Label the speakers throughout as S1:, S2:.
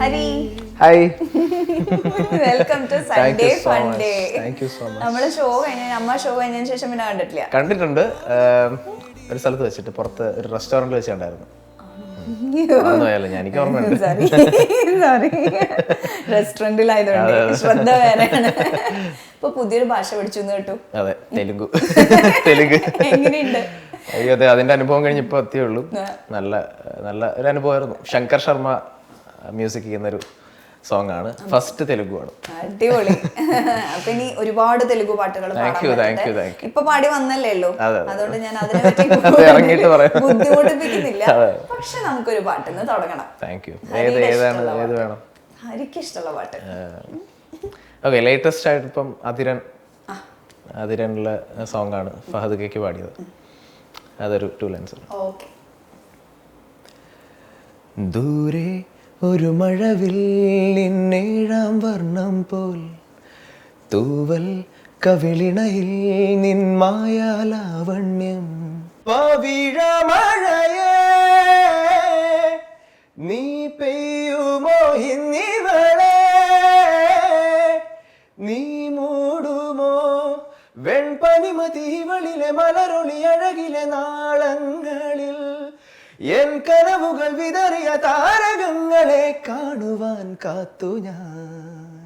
S1: Hari
S2: hi
S1: welcome to Sunday fun day.
S2: Thank you so much.
S1: നമ്മുടെ show Amma show കഴിഞ്ഞതിന് ശേഷം പിന്നെ കണ്ടിട്ടില്ല.
S2: കണ്ടിട്ടുണ്ട്, ഒരു സ്ഥലത്ത് വെച്ചിട്ട് പുറത്ത് ഒരു റെസ്റ്റോറൻറ്റിൽ വെച്ച് കണ്ടായിരുന്നു. എനിക്ക് ഓർമ്മയുണ്ട്.
S1: സോറി, റെസ്റ്റോറന്റിലായതുകൊണ്ട് ശ്രദ്ധ വേറെയാണ്. ഇപ്പൊ പുതിയൊരു ഭാഷ പഠിച്ചു കേട്ടു.
S2: അതെ, തെലുങ്ക്. തെലുങ്ക്
S1: എങ്ങനെയുണ്ട്?
S2: അയ്യോ അതെ, അതിന്റെ അനുഭവം കഴിഞ്ഞ് ഇപ്പൊ എത്തിയേ ഉള്ളൂ. നല്ല നല്ല ഒരു അനുഭവമായിരുന്നു. ശങ്കർ ശർമ്മ മ്യൂസിക് ചെയ്യുന്നൊരു സോങ് ആണ്, ഫസ്റ്റ് തെലുഗുവാണ്.
S1: അടിപൊളി. അപ്പൊ ഇനി ഒരുപാട് തെലുഗു പാട്ടുകൾ ഇപ്പൊ പാടി വന്നല്ലേ ഉള്ളൂ, അതുകൊണ്ട് ഞാൻ അതിനെ പറ്റി ബുദ്ധിമുട്ടിപ്പിക്കുന്നില്ല. പക്ഷെ നമുക്കൊരു പാട്ടിന്ന് തുടങ്ങണം. ഹരിക്ക് ഇഷ്ടമുള്ള പാട്ട്.
S2: ഓക്കെ, ലേറ്റസ്റ്റ് ആയിട്ട് ഇപ്പം അതിരനിലെ സോങ് ആണ് ഫഹദ് കേക്ക് പാടിയത്. അതൊരു 2 ലൈൻസ്. ദൂരെ ഒരു മഴവില്ലിന്നേഴാം വർണ്ണം പോൽ തൂവൽ കവിളിണയിൽ നിൻ മായാലാവണ്യം. പവിഴമഴയേ നീ പെയ്യുമോ ഇന്നിവളെ, നീ മൂടുമോ വെൺപനിമതിവളിലെ മലരൊളി അഴകിലെ നാളങ്ങളിൽ, എൻ കനവുകൾ വിതറിയ താരകങ്ങളെ കാണുവാൻ കാത്തു ഞാൻ.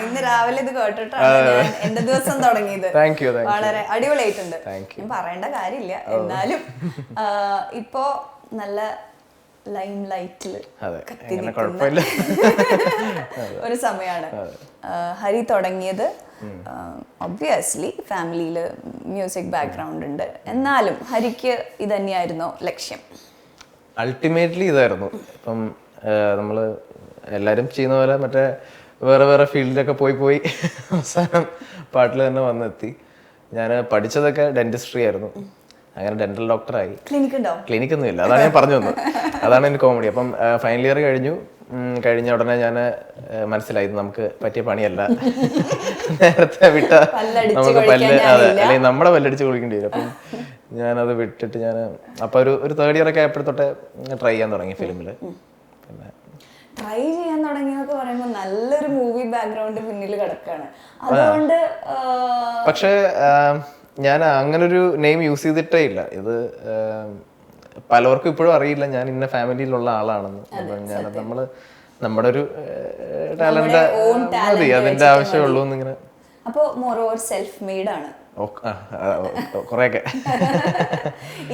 S1: ഇന്ന് രാവിലെ ഇത് കേട്ടിട്ടാണ് എന്റെ ദിവസം തുടങ്ങിയത്. വളരെ അടിപൊളിയായിട്ടുണ്ട്. ഞാൻ പറയേണ്ട കാര്യമില്ല, എന്നാലും ഇപ്പോ നല്ല ലൈം ലൈറ്റില് ഒരു സമയമാണ് ഹരി തുടങ്ങിയത്. ഒബ്വിയസ്ലി ഫാമിലിയില് മ്യൂസിക് ബാക്ക്ഗ്രൗണ്ട് ഉണ്ട്, എന്നാലും ഹരിക്ക് ഇത് തന്നെയായിരുന്നോ ലക്ഷ്യം?
S2: അൾട്ടിമേറ്റ്ലി ഇതായിരുന്നു. ഇപ്പം നമ്മള് എല്ലാരും ചെയ്യുന്ന പോലെ മറ്റേ വേറെ വേറെ ഫീൽഡിലൊക്കെ പോയി അവസാനം പാട്ടിൽ തന്നെ വന്നെത്തി. ഞാൻ പഠിച്ചതൊക്കെ ഡെന്റിസ്ട്രി ആയിരുന്നു. അങ്ങനെ ഡെന്റൽ ഡോക്ടറായി. ക്ലിനിക്കൊന്നും ഇല്ല, അതാണ് ഞാൻ പറഞ്ഞു വന്നത്. അതാണ് എൻ്റെ കോമഡി. അപ്പം ഫൈനൽ ഇയർ കഴിഞ്ഞ ഉടനെ ഞാൻ മനസ്സിലായി നമുക്ക് പറ്റിയ പണിയല്ല. നേരത്തെ വിട്ട നമുക്ക് അല്ലെങ്കിൽ നമ്മുടെ പല്ലടിച്ച് കുളിക്കേണ്ടി വരും. അപ്പം ഞാനത് വിട്ടിട്ട് അപ്പം ഒരു 3rd ഇയർ ഒക്കെ ആയപ്പോഴത്തോട്ടെ ട്രൈ ചെയ്യാൻ തുടങ്ങി ഫിലിമിൽ. പിന്നെ
S1: ട്രൈ ചെയ്യാൻ തുടങ്ങിയെന്നൊക്കെ പറയുമ്പോൾ നല്ലൊരു മൂവി ബാക്ക്ഗ്രൗണ്ട് പിന്നിൽ കിടക്കാണ്. അതുകൊണ്ട്
S2: പക്ഷേ ഞാൻ അങ്ങനൊരു നെയിം യൂസ് ചെയ്തിട്ടേ ഇല്ല. ഇത് പലർക്കും ഇപ്പോഴും അറിയില്ല ഞാൻ ഇന്ന ഫാമിലിയിലുള്ള ആളാണെന്ന്. നമ്മള് നമ്മുടെ ഒരു ടാലന്റ് മതി, അതിന്റെ ആവശ്യമുള്ളൂ എന്നിങ്ങനെ.
S1: അപ്പോ മോറോവർ സെൽഫ് മെയ്ഡ് ആണ്
S2: കുറെയൊക്കെ.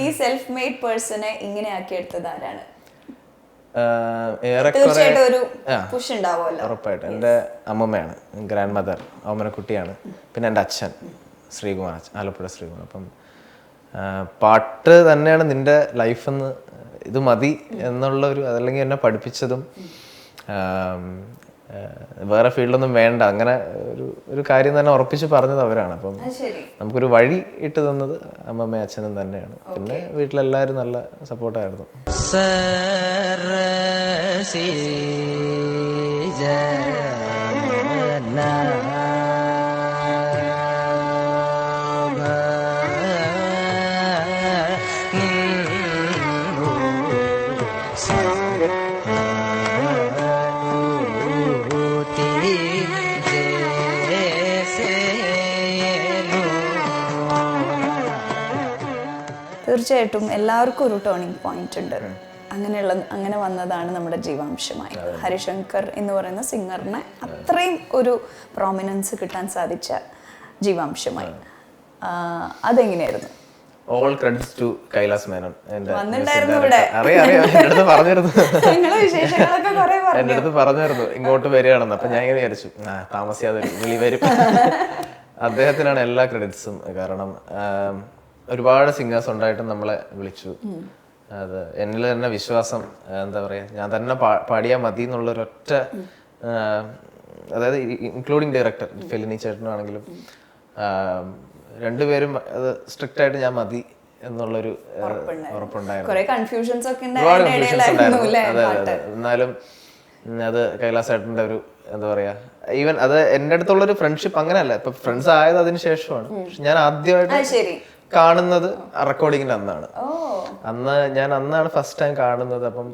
S1: ഈ സെൽഫ് മെയ്ഡ് പേഴ്സണെ ഇങ്ങനെ ആക്കി എടുത്തത് ആരാണ്?
S2: ഉറപ്പായിട്ടും എൻ്റെ അമ്മമ്മയാണ്, ഗ്രാൻഡ് മദർ ഓമനക്കുട്ടിയാണ്. പിന്നെ എൻ്റെ അച്ഛൻ ശ്രീകുമാർ, ആലപ്പുഴ ശ്രീകുമാർ. അപ്പം പാട്ട് തന്നെയാണ് നിന്റെ ലൈഫെന്ന്, ഇത് മതി എന്നുള്ളൊരു, അതല്ലെങ്കിൽ എന്നെ പഠിപ്പിച്ചതും വേറെ ഫീൽഡൊന്നും വേണ്ട അങ്ങനെ ഒരു കാര്യം തന്നെ ഉറപ്പിച്ച് പറഞ്ഞത് അവരാണ്. അപ്പം നമുക്കൊരു വഴി ഇട്ട് തന്നത് അമ്മമ്മയും അച്ഛനും തന്നെയാണ്. പിന്നെ വീട്ടിലെല്ലാവരും നല്ല സപ്പോർട്ടായിരുന്നു.
S1: തീർച്ചയായിട്ടും എല്ലാവർക്കും ഒരു ടേണിംഗ് പോയിന്റ് ഉണ്ട്. അങ്ങനെ വന്നതാണ് നമ്മുടെ ജീവാംശമായി. ഹരിശങ്കർ എന്ന് പറയുന്ന സിംഗറിനെ അത്രയും ഒരു പ്രോമിനൻസ് കിട്ടാൻ സാധിച്ച ജീവാംശമായി. അതെങ്ങനെയായിരുന്നു?
S2: All credits to Kailas Menon. എൻ്റെ അടുത്ത് പറഞ്ഞായിരുന്നു ഇങ്ങോട്ട് വരികയാണെന്ന്. അപ്പൊ ഞാൻ ഇങ്ങനെ വിചാരിച്ചു താമസിയാതെ വിളി വരും. അദ്ദേഹത്തിനാണ് എല്ലാ ക്രെഡിറ്റ്സും. കാരണം ഒരുപാട് സിംഗേഴ്സ് ഉണ്ടായിട്ടും നമ്മളെ വിളിച്ചു. അത് എന്നിൽ തന്നെ വിശ്വാസം, എന്താ പറയാ, ഞാൻ തന്നെ പാടിയാൽ മതി എന്നുള്ളൊരൊറ്റ, അതായത് ഇൻക്ലൂഡിങ് ഡയറക്ടർ ഫെലിനി ചേട്ടനാണെങ്കിലും രണ്ടുപേരും അത് സ്ട്രിക്റ്റ് ആയിട്ട് ഞാൻ മതി എന്നുള്ളൊരു ഉറപ്പുണ്ടായിരുന്നു. ഒരുപാട് കൺഫ്യൂഷൻസ് ഉണ്ടായിരുന്നു. അതെ, എന്നാലും അത് കൈലാസ് ചേട്ടൻ്റെ ഒരു, എന്താ പറയാ, ഈവൻ അത് എൻ്റെ അടുത്തുള്ളൊരു ഫ്രണ്ട്ഷിപ്പ് അങ്ങനെയല്ല, ഇപ്പൊ ഫ്രണ്ട്സ് ആയത് അതിന് ശേഷമാണ്. പക്ഷെ ഞാൻ ആദ്യമായിട്ട് കാണുന്നത് റെക്കോർഡിങ്ങിന്റെ അന്നാണ്. ഞാൻ അന്നാണ് ഫസ്റ്റ് ടൈം കാണുന്നത്. അപ്പം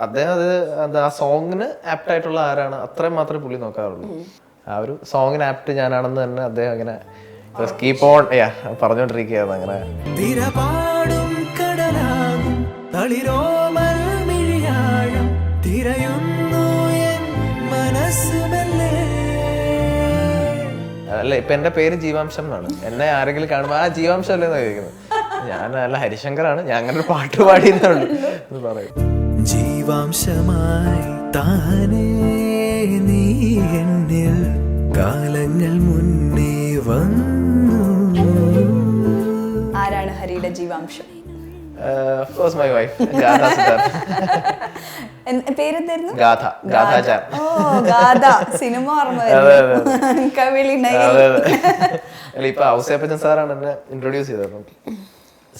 S2: അദ്ദേഹം അത് എന്താ ആ സോങ്ങിന് ആപ്റ്റ് ആയിട്ടുള്ള ആരാണ് അത്രയും മാത്രമേ പുള്ളി നോക്കാറുള്ളൂ. ആ ഒരു സോങ്ങിന് ആപ്റ്റ് ഞാനാണെന്ന് തന്നെ അദ്ദേഹം അങ്ങനെ കീപ്പ് ഓൺ പറഞ്ഞോണ്ടിരിക്കുകയാണ്. അങ്ങനെ അല്ല ഇപ്പൊ എന്റെ പേര് ജീവാംശം എന്നാണ്. എന്നെ ആരെങ്കിലും കാണുമ്പോ ആ ജീവാംശം അല്ലേന്ന് ചോദിക്കുന്നത്. ഞാൻ അല്ല ഹരിശങ്കറാണ്, ഞാൻ അങ്ങനെ ഒരു പാട്ട് പാടിയെന്നുള്ളൂ എന്ന് പറയും.
S3: ജീവാംശമായി താനേ നീ എന്നിൽ കാലങ്ങൾ മുന്നേ വന്നു.
S1: ആരാണ് ഹരിയുടെ ജീവാംശം?
S2: Of course my wife, Gatha Siddharth.
S1: പേരെന്തായിരുന്നു?
S2: ഗാഥാചാർ.
S1: ഓ ഗാഥ, സിനിമ ഓർമ്മ വരുന്നു. കവിളി നയൻ.
S2: അല്ല ഇപ്പൊ ഔസേപ്പച്ചൻ സാറാണ് എന്നെ ഇൻട്രൊഡ്യൂസ് ചെയ്തത്.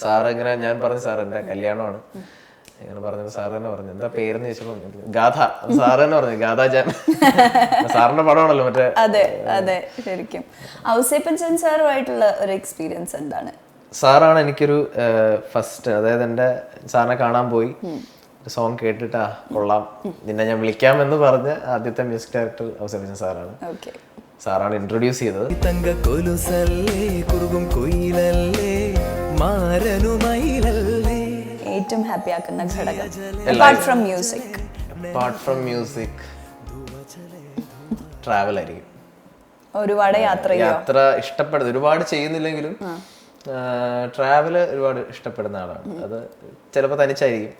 S2: സാറ് ഇങ്ങനെ ഞാൻ പറഞ്ഞു സാർ എന്റെ കല്യാണമാണ് ഇങ്ങനെ പറഞ്ഞത്. സാറ് തന്നെ പറഞ്ഞു എന്താ പേരെന്ന് ചോദിച്ചപ്പോ ഗാഥ. സാറ് തന്നെ പറഞ്ഞു ഗാഥാചാൻ. സാറിന്റെ പടമാണല്ലോ മറ്റേ.
S1: അതെ അതെ ശരിക്കും. ഔസേപ്പച്ചൻ സാറുമായിട്ടുള്ള ഒരു എക്സ്പീരിയൻസ് എന്താണ്?
S2: സാറാണ് എനിക്കൊരു ഫസ്റ്റ്, അതായത് എൻ്റെ സാറിനെ കാണാൻ പോയി സോങ് കേട്ടിട്ടാ കൊള്ളാം നിന്നെ ഞാൻ വിളിക്കാം എന്ന് പറഞ്ഞ ആദ്യത്തെ മ്യൂസിക് ഡയറക്ടർ ഔസേപ്പച്ചൻ സാറാണ്. സാറാണ് ഇൻട്രൊഡ്യൂസ് ചെയ്തത്.
S1: ഏറ്റവും ഹാപ്പി ആക്കുന്ന ഘടകം അപ്പാർട്ട് ഫ്രം മ്യൂസിക്
S2: ട്രാവൽ ആയിരിക്കും.
S1: ഒരുപാട്
S2: യാത്ര ഇഷ്ടപ്പെടുന്നത്, ഒരുപാട് ചെയ്യുന്നില്ലെങ്കിലും ട്രാവല് ഒരുപാട് ഇഷ്ടപ്പെടുന്ന ആളാണ്. അത് ചിലപ്പോൾ തനിച്ചായിരിക്കും,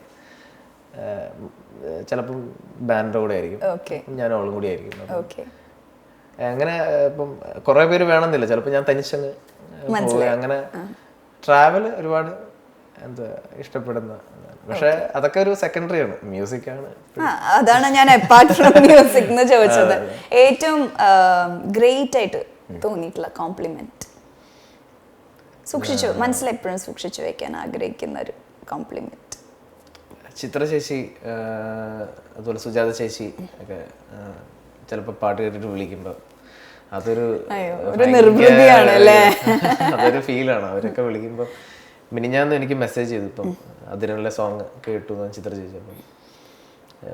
S2: ചിലപ്പം ബാൻഡുടെ കൂടെ ആയിരിക്കും, ഞാൻ അവളും കൂടി ആയിരിക്കും. അങ്ങനെ ഇപ്പം കുറെ പേര് വേണമെന്നില്ല, ചിലപ്പോൾ ഞാൻ തനിച്ചങ്ങ് പോവുക. അങ്ങനെ ട്രാവല് ഒരുപാട് എന്താ ഇഷ്ടപ്പെടുന്ന. പക്ഷെ അതൊക്കെ ഒരു സെക്കൻഡറി ആണ്, മ്യൂസിക് ആണ്.
S1: അതാണ് ഞാൻ അപ്പാർട്ട് ഫ്രം മ്യൂസിക് എന്ന് ചോദിച്ചത്. ഏറ്റവും ഗ്രേറ്റ് ആയിട്ട് തോന്നിയിട്ടുള്ള കോംപ്ലിമെന്റ് സൂക്ഷിച്ചു മനസ്സിലെപ്പോഴും സൂക്ഷിച്ചു വെക്കാൻ ആഗ്രഹിക്കുന്ന ഒരു കോംപ്ലിമെന്റ്?
S2: ചിത്ര ചേച്ചി, അതുപോലെ സുജാത ചേച്ചി ഒക്കെ ചിലപ്പോൾ പാട്ട് കേട്ടിട്ട് വിളിക്കുമ്പോൾ അതൊരു അതൊരു ഫീലാണ്. അവരൊക്കെ വിളിക്കുമ്പോൾ മിനിഞ്ഞാന്ന് എനിക്ക് മെസ്സേജ് ചെയ്തു, ഇപ്പം അതിനുള്ള സോങ് കേട്ടു ചിത്ര ചേച്ചി. അപ്പം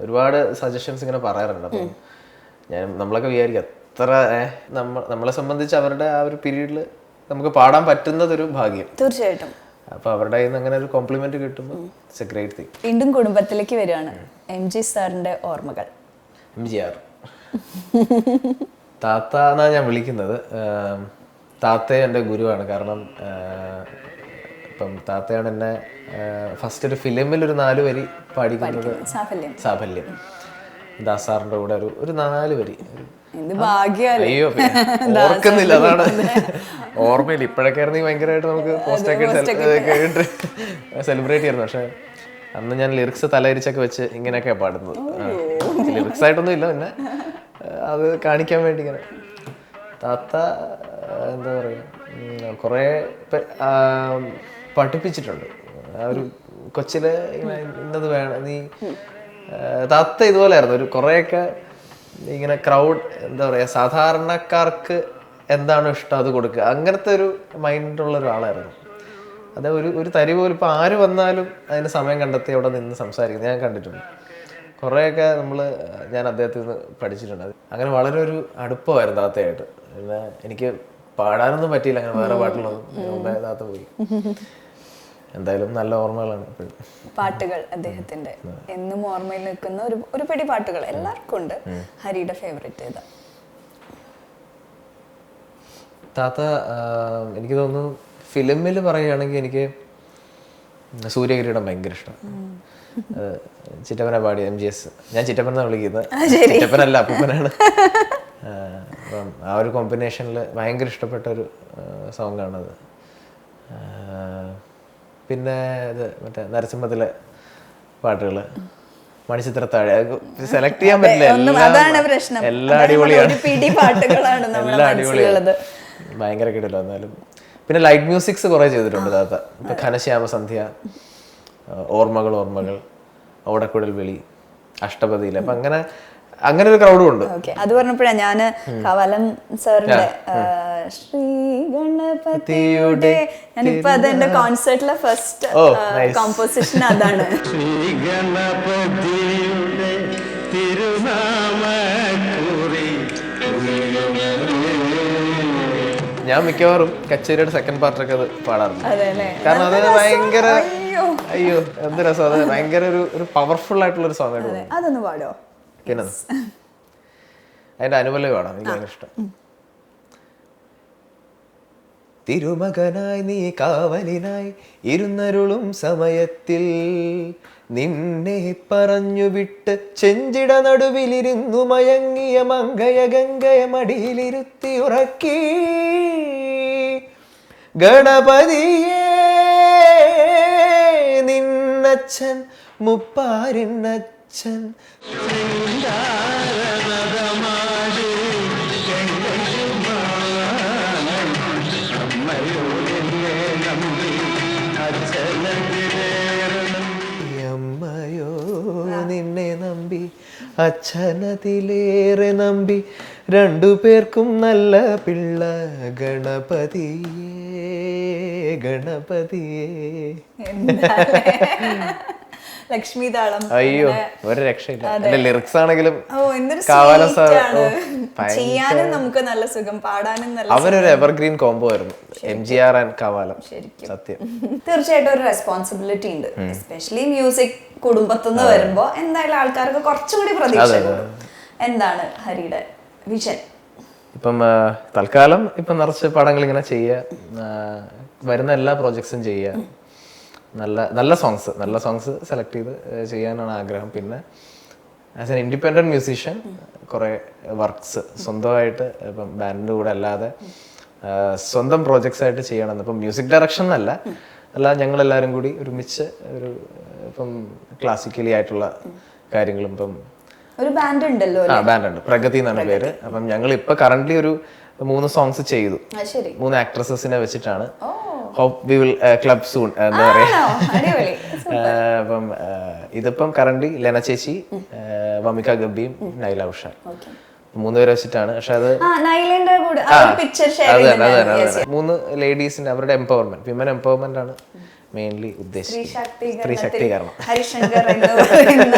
S2: ഒരുപാട് സജഷൻസ് ഇങ്ങനെ പറയാറുണ്ട്. അപ്പം നമ്മളൊക്കെ വിചാരിക്കും അത്ര നമ്മളെ സംബന്ധിച്ച് അവരുടെ ആ ഒരു പീരീഡിൽ നമുക്ക് പാടാൻ പറ്റുന്നതൊരു ഭാഗ്യം.
S1: തീർച്ചയായിട്ടും.
S2: അപ്പൊ അവരുടെ കയ്യിൽ നിന്ന് അങ്ങനെ ഒരു കോംപ്ലിമെന്റ് കിട്ടുമ്പോൾ ഇറ്റ്സ് എ ഗ്രേറ്റ് തിങ്.
S1: വീണ്ടും കുടുംബത്തിലേക്ക് വരികയാണ്. MG സാറിന്റെ ഓർമ്മകൾ.
S2: MGR താത്ത എന്നാ ഞാൻ വിളിക്കുന്നത്. താത്തയെ എൻ്റെ ഗുരുവാണ്. കാരണം ഇപ്പം താത്തയാണ് എന്നെ ഫസ്റ്റ് ഒരു ഫിലിമിൽ ഒരു 4 വരി പാടിക്കുന്നത്. സാഫല്യം ദാസാറിന്റെ കൂടെ ഒരു 4 വരി. അയ്യോ ഓർക്കുന്നില്ല, അതാണ് ഓർമ്മയില്ല. ഇപ്പോഴൊക്കെ ആയിരുന്നു ഭയങ്കരമായിട്ട് നമുക്ക് പോസ്റ്റൊക്കെ സെലിബ്രേറ്റ് ചെയ്യുന്നു. പക്ഷെ അന്ന് ഞാൻ ലിറിക്സ് തലയിരിച്ചൊക്കെ വെച്ച് ഇങ്ങനെയൊക്കെയാണ് പാടുന്നത്. ലിറിക്സ് ആയിട്ടൊന്നും ഇല്ല, പിന്നെ അത് കാണിക്കാൻ വേണ്ടി ഇങ്ങനെ. താത്ത എന്താ പറയുക, കുറേ പഠിപ്പിച്ചിട്ടുണ്ട്. ആ ഒരു കൊച്ചിലെ ഇന്നത് വേണം നീ. താത്ത ഇതുപോലെ ആയിരുന്നു. ഒരു കുറേയൊക്കെ ഇങ്ങനെ ക്രൗഡ് എന്താ പറയുക, സാധാരണക്കാർക്ക് എന്താണ് ഇഷ്ടം അത് കൊടുക്കുക, അങ്ങനത്തെ ഒരു മൈൻഡുള്ള ഒരാളായിരുന്നു. അത് ഒരു തരി പോലും ഇപ്പം ആര് വന്നാലും അതിന് സമയം കണ്ടെത്തി അവിടെ നിന്ന് സംസാരിക്കുന്നത് ഞാൻ കണ്ടിട്ടുണ്ട്. കുറേയൊക്കെ ഞാൻ അദ്ദേഹത്തിൽ നിന്ന് പഠിച്ചിട്ടുണ്ട്. അങ്ങനെ വളരെ ഒരു അടുപ്പമായിരുന്നു താത്തയായിട്ട്. പിന്നെ എനിക്ക് പാടാനൊന്നും പറ്റിയില്ല, അങ്ങനെ വേറെ പാട്ടുകളൊന്നും. മുമ്പേ താത്ത പോയി. എന്തായാലും നല്ല ഓർമ്മകളാണ് എപ്പോഴും.
S1: പാട്ടുകൾ അദ്ദേഹത്തിന്റെ എന്നും ഓർമ്മയിൽ നിൽക്കുന്ന ഒരു പിടി പാട്ടുകൾ എല്ലാവർക്കും ഉണ്ട്. ഹരിയുടെ ഫേവറേറ്റ് ഏതാ?
S2: താത്ത എനിക്ക് തോന്നുന്നു ഫിലിമിൽ പറയുകയാണെങ്കിൽ എനിക്ക് സൂര്യകിരീടം ഭയങ്കര ഇഷ്ടമാണ്. ചിറ്റപ്പനെ പാടിയ MGS. ഞാൻ ചിറ്റപ്പൻ എന്നാണ് വിളിക്കുന്നത്, ചിറ്റപ്പനല്ല അപ്പൂപ്പനാണ്. അപ്പം ആ ഒരു കോമ്പിനേഷനിൽ ഭയങ്കര ഇഷ്ടപ്പെട്ട ഒരു സോങ്ങാണത്. പിന്നെ ഇത് മറ്റേ നരസിംഹത്തിലെ പാട്ടുകൾ, മണിച്ചിത്രത്താഴ്, സെലക്ട് ചെയ്യാൻ പറ്റില്ല. എല്ലാ അടിപൊളിയാണ്, എല്ലാ അടിപൊളിയാണ്, ഭയങ്കര കിടിലം. എന്നാലും പിന്നെ ലൈറ്റ് മ്യൂസിക്സ് കുറെ ചെയ്തിട്ടുണ്ട് താത്ത. ഇപ്പൊ ഘനശ്യാമസന്ധ്യ, ഓർമ്മകൾ, ഓടക്കുഴൽ വിളി, അഷ്ടപതിയിൽ. അപ്പം അങ്ങനെ അങ്ങനെ ഒരു ക്രൗഡും ഉണ്ട്.
S1: ഓക്കെ, അത് പറഞ്ഞപ്പോഴാണ് ഞാന് കവലൻ സാറിന്റെ ശ്രീ ഗണപതിയുടെ, ഞാനിപ്പോ അതെന്റെ കോൺസേർട്ടിലെ ഫസ്റ്റ് കോമ്പോസിഷൻ അതാണ്.
S2: ഞാൻ മിക്കവാറും കച്ചേരിയുടെ സെക്കൻഡ് പാർട്ടൊക്കെ അത് പാടാറുണ്ട്.
S1: അതെല്ലേ,
S2: കാരണം അത് ഭയങ്കര അയ്യോ എന്ത് രസം, അത് ഭയങ്കര ഒരു പവർഫുൾ ആയിട്ടുള്ള ഒരു സോങ് ആയിട്ട്.
S1: അതൊന്ന് പാടോ?
S2: പിന്നെ അതിന്റെ അനുപല്ലവി പാടാം, എനിക്ക് ഭയങ്കര ഇഷ്ടം. തിരുമകനായി നീ കാവലിനായി ഇരുന്നരുളും സമയത്തിൽ നിന്നെ പറഞ്ഞു വിട്ട് ചെഞ്ചിട നടുവിലിരുന്നു മയങ്ങിയ മങ്കയ ഗംഗയ മടിയിലിരുത്തി ഉറക്കി ഗണപതിയേ നിന്നച്ഛൻ മുപ്പാരിന്നച്ഛൻ നിന്നെ നമ്പി അച്ഛനതിലേറെ നമ്പി രണ്ടുപേർക്കും നല്ല പിള്ള ഗണപതിയേ ഗണപതിയേ.
S1: ലക്ഷ്മി താളം.
S2: അയ്യോ ഒരു രക്ഷയില്ല. എന്റെ ലിറിക്സ് ആണെങ്കിലും
S1: ചെയ്യാനും നമുക്ക് നല്ല സുഖം, പാടാനും നല്ല.
S2: അവരൊരു എവർഗ്രീൻ കോംബോ ആയിരുന്നു, MGR ആൻഡ് കവാലം. സത്യം,
S1: തീർച്ചയായിട്ടും ഒരു റെസ്പോൺസിബിലിറ്റി ഉണ്ട്, എസ്പെഷ്യലി മ്യൂസിക് കുടുംബത്തുനിന്ന് വരുമ്പോ എന്തായാലും ആൾക്കാർക്ക് കുറച്ചും കൂടി പ്രതീക്ഷ. എന്താണ് ഹരിയുടെ വിഷൻ?
S2: ഇപ്പം തൽക്കാലം ഇപ്പം നിറച്ച് പടങ്ങൾ ഇങ്ങനെ ചെയ്യുക, വരുന്ന എല്ലാ പ്രോജക്ട്സും ചെയ്യുക, നല്ല സോങ്സ് സെലക്ട് ചെയ്ത് ചെയ്യാനാണ് ആഗ്രഹം. പിന്നെ ആസ് എൻ ഇൻഡിപെൻഡന്റ് മ്യൂസീഷ്യൻ കുറേ വർക്ക്സ് സ്വന്തമായിട്ട് ഇപ്പം ബാൻഡിൻ്റെ കൂടെ അല്ലാതെ സ്വന്തം പ്രോജക്ട്സ് ആയിട്ട് ചെയ്യണമെന്ന്. ഇപ്പം മ്യൂസിക് ഡയറക്ഷൻ അല്ല ഞങ്ങളെല്ലാവരും കൂടി ഒരുമിച്ച് ഒരു ഇപ്പം ക്ലാസിക്കലി ആയിട്ടുള്ള കാര്യങ്ങളും. ഇപ്പം
S1: ഒരു ബാൻഡ് ഉണ്ടല്ലോ,
S2: ബാൻഡുണ്ട്, പ്രഗതി എന്നാണ് പേര്. അപ്പം ഞങ്ങൾ ഇപ്പൊ കറന്റ് ഒരു 3 സോങ്സ് ചെയ്തു, 3 ആക്ട്രസസിനെ വെച്ചിട്ടാണ്. Hope we will club soon എന്താ പറയാ. അപ്പം ഇതിപ്പം കറന്റ് ലെന ചേച്ചി, വമിക ഗബ്ബിയും നൈല ഉഷ 3 പേരെ വെച്ചിട്ടാണ്. പക്ഷെ അത് 3 ലേഡീസിന്റെ അവരുടെ എംപവർമെന്റ്, വിമൻ എംപവർമെന്റ് ആണ് മെയിൻലി ഉദ്ദേശിച്ചത്. സ്ത്രീ ശാക്തീകരണം.
S1: ഹരിശങ്കർ എന്ന് പറയുന്ന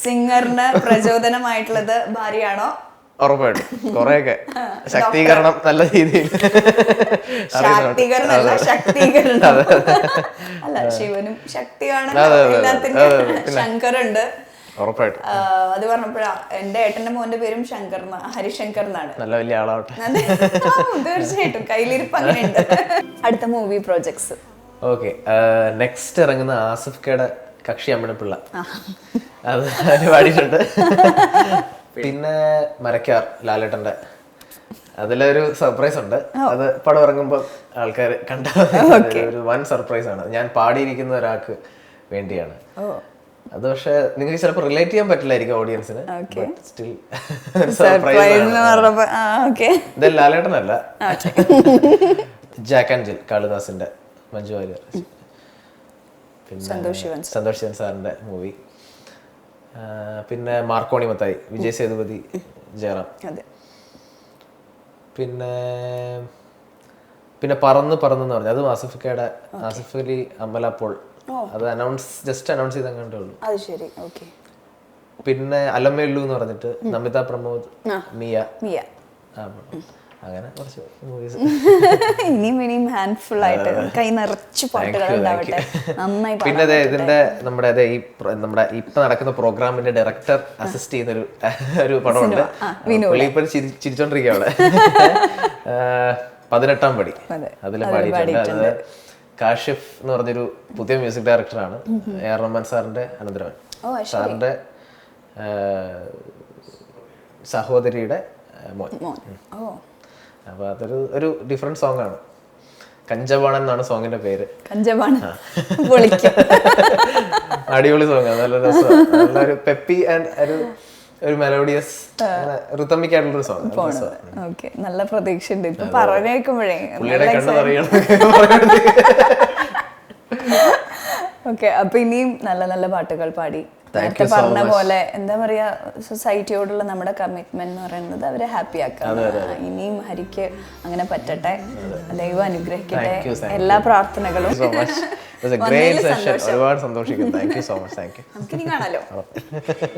S1: സിംഗറിന് പ്രചോദനമായിട്ടുള്ളത് ഭാര്യയാണോ?
S2: ഉറപ്പായിട്ടും കുറെയൊക്കെ ശാക്തീകരണം നല്ല രീതിയിൽ.
S1: അല്ല, ശിവനും ശക്തിയാണ്, ശങ്കറുണ്ട് ഉറപ്പായിട്ടും. അത് പറഞ്ഞപ്പോഴാ എന്റെ ഏട്ടന്റെ മോന്റെ പേരും ശങ്കർ, ഹരിശങ്കർ എന്നാണ്.
S2: നല്ല വലിയ ആളാവട്ടെ.
S1: തീർച്ചയായിട്ടും കയ്യിലിരിപ്പ് അങ്ങനെയുണ്ട്. അടുത്ത മൂവി പ്രോജക്ട്സ്?
S2: ഓക്കെ, നെക്സ്റ്റ് ഇറങ്ങുന്ന ആസിഫ് കയുടെ കക്ഷി അമ്മണപ്പിള്ള, അത് പാടിയിട്ടുണ്ട്. പിന്നെ മരക്കാർ ലാലേട്ടന്റെ, അതിലൊരു സർപ്രൈസ് ഉണ്ട്. അത് പടം ഇറങ്ങുമ്പോൾ ആൾക്കാർ കണ്ട ഒരു വൻ സർപ്രൈസ് ആണ്. ഞാൻ പാടിയിരിക്കുന്ന ഒരാൾക്ക് വേണ്ടിയാണ് അത്. പക്ഷെ നിങ്ങൾക്ക് ചിലപ്പോൾ റിലേറ്റ് ചെയ്യാൻ പറ്റില്ലായിരിക്കും ഓഡിയൻസിന്. സ്റ്റിൽ ഇത് ലാലേട്ടനല്ല, ജാക്ക് ആൻഡ് ജിൽ, കാളിദാസിന്റെ, മഞ്ജു വാര്യർ, പിന്നെ സന്തോഷ് ശിവൻ സാറിന്റെ മൂവി. പിന്നെ മാർക്കോണി മത്തായി, വിജയ് സേതുപതി, ജയറാം. പിന്നെ പറന്ന് എന്ന് പറഞ്ഞു, അത് ആസിഫ് അലി അമല പോൾ. അത് ജസ്റ്റ് അനൗൺസ് ചെയ്ത് അങ്ങോട്ടേ ഉള്ളൂ. പിന്നെ അലമേല്ലു എന്ന് പറഞ്ഞിട്ട് നമിത പ്രമോദ്, മിയ, അങ്ങനെ കുറച്ച് മൂവീസ്.
S1: ഇനിയും ഹാൻഡ്ഫുൾ ആയിട്ട് കൈ നിറച്ച് പാട്ടുകൾ ഉണ്ടാവട്ടെ. നന്നായി.
S2: പിന്നെ ഇതിന്റെ നമ്മുടെ ഇപ്പൊ നടക്കുന്ന പ്രോഗ്രാമിന്റെ ഡയറക്ടർ അസിസ്റ്റ് ചെയ്യുന്ന ഒരു പടമുണ്ട്. ഇപ്പൊ ചിരിച്ചോണ്ടിരിക്കുക അവിടെ. 18ാം പടി, അതിൽ പാടിയിട്ടുണ്ട്. അത് കാഷിഫ് എന്ന് പറഞ്ഞൊരു പുതിയ മ്യൂസിക് ഡയറക്ടറാണ്. AR റഹ്മാൻ സാറിന്റെ അനന്തരവൻ, സാറിന്റെ സഹോദരിയുടെ മോൻ. അപ്പൊ അതൊരു ഡിഫറെന്റ് സോങ് ആണ്. കഞ്ചബാണൻ എന്നാണ് സോങ്ങിന്റെ പേര്. അടിപൊളി സോങ്, നല്ല രസമാണ്, നല്ലൊരു പെപ്പി ആൻഡ് ഒരു മെലോഡിയസ് റിതമിക് ആയിട്ടുള്ള സോങ്.
S1: നല്ല പ്രതീക്ഷ ഉണ്ട് ഇപ്പൊ പറഞ്ഞേക്കുമ്പോഴേ. ഓക്കെ, അപ്പൊ ഇനിയും നല്ല നല്ല പാട്ടുകൾ പാടി നേരത്തെ പറഞ്ഞ പോലെ എന്താ പറയാ, സൊസൈറ്റിയോടുള്ള നമ്മുടെ കമ്മിറ്റ്മെന്റ് എന്ന് പറയുന്നത് അവരെ ഹാപ്പി ആക്കാം. ഇനിയും ഹരിക്ക് അങ്ങനെ പറ്റട്ടെ, ദൈവം അനുഗ്രഹിക്കട്ടെ. എല്ലാ പ്രാർത്ഥനകളും.
S2: ഒരുപാട് സന്തോഷിക്കുന്നു. Thank you so much. Thank you.
S1: നമുക്കിനി കാണാലോ.